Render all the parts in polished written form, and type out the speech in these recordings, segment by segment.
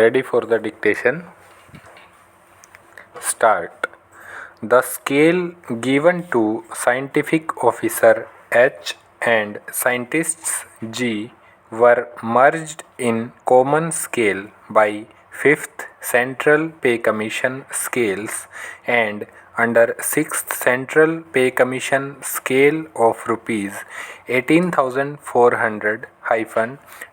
Ready for the dictation? Start. The scale given to scientific officer H and scientists G were merged in common scale by 5th Central Pay Commission scales and under 6th Central Pay Commission scale of rupees 18,400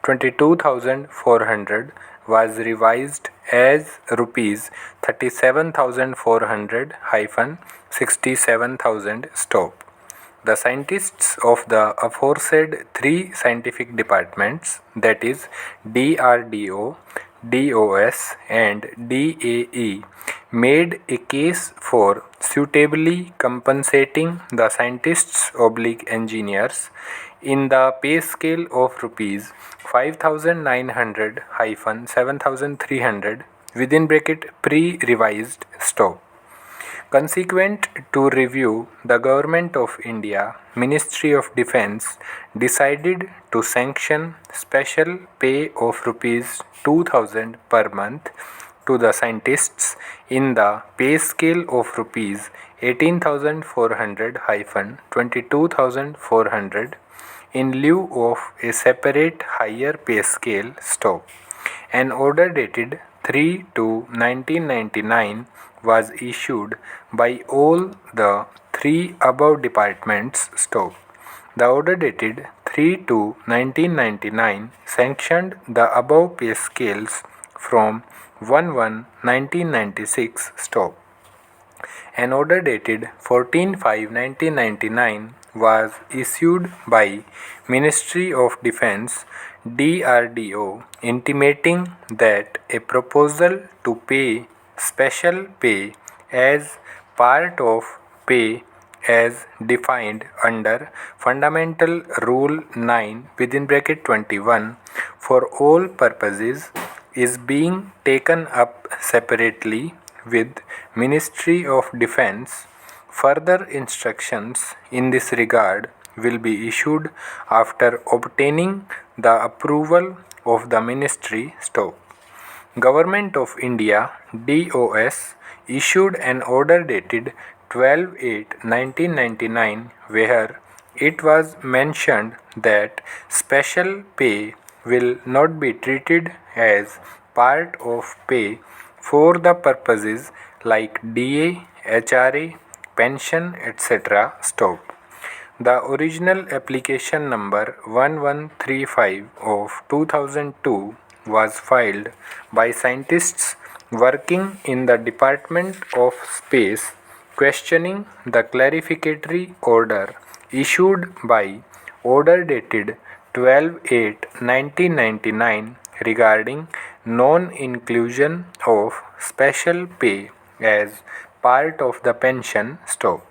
22,400 was revised as rupees 37,400 67,000 stop. The scientists of the aforesaid three scientific departments, that is DRDO, DOS and DAE, made a case for suitably compensating the scientists/engineers in the pay scale of rupees 5,900 7,300 within bracket pre-revised stop. Consequent to review, the Government of India, Ministry of Defence, decided to sanction special pay of rupees 2,000 per month to the scientists in the pay scale of rupees 18,400 22,400 in lieu of a separate higher pay scale stop. An order dated 3/2/1999 was issued by all the three above departments stop. The order dated 3/2/1999 sanctioned the above pay scales from 1/1/1996 stop. An order dated 14/5/1999 was issued by Ministry of Defence DRDO intimating that a proposal to pay special pay as part of pay as defined under Fundamental Rule 9 within bracket 21 for all purposes is being taken up separately with Ministry of Defence. Further instructions in this regard will be issued after obtaining the approval of the Ministry stop. Government of India DOS issued an order dated 12/8/1999 where it was mentioned that special pay will not be treated as part of pay for the purposes like DA, HRA, pension, etc. stop. The original application number 1135 of 2002 was filed by scientists working in the Department of Space questioning the clarificatory order issued by order dated 12/8/1999 regarding non-inclusion of special pay as part of the pension stop.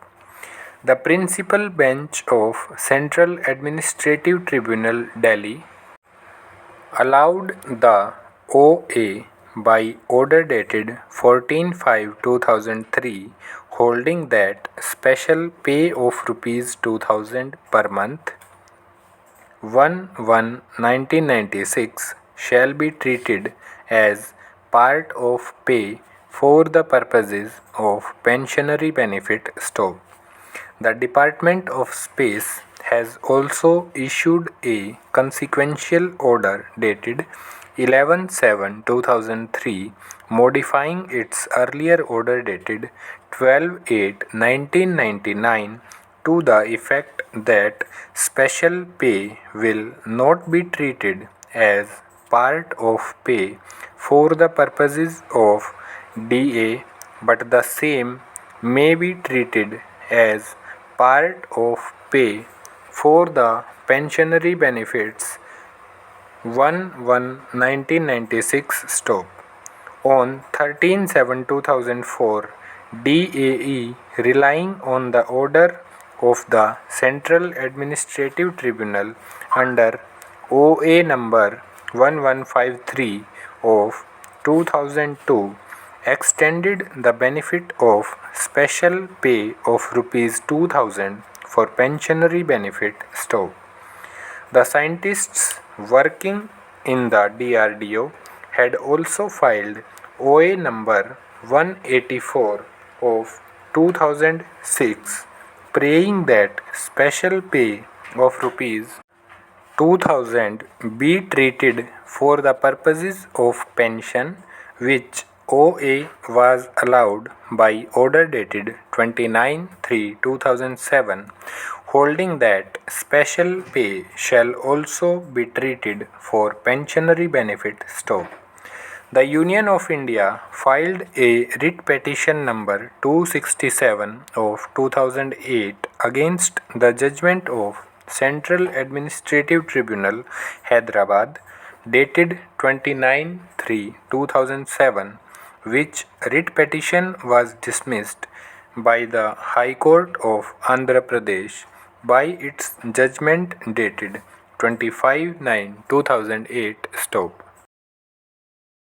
The principal bench of Central Administrative Tribunal Delhi allowed the OA by order dated 14/5/2003 holding that special pay of rupees 2,000 per month 1/1/1996 shall be treated as part of pay for the purposes of pensionary benefit stop. The Department of Space has also issued a consequential order dated 11/7/2003 modifying its earlier order dated 12/8/1999 to the effect that special pay will not be treated as part of pay for the purposes of DA but the same may be treated as part of pay for the pensionary benefits 1/1/1996 stop. On 13/7/2004, DAE, relying on the order of the Central Administrative Tribunal under OA number 1153 of 2002, extended the benefit of special pay of rupees 2,000 for pensionary benefit stop. The scientists working in the DRDO had also filed OA number 184 of 2006, praying that special pay of rupees 2000 be treated for the purposes of pension, which OA was allowed by order dated 29/3/2007, holding that special pay shall also be treated for pensionary benefit stop. The Union of India filed a writ petition number 267 of 2008 against the judgment of Central Administrative Tribunal, Hyderabad, dated 29/3/2007, which writ petition was dismissed by the High Court of Andhra Pradesh by its judgment dated 25/9/2008 stop.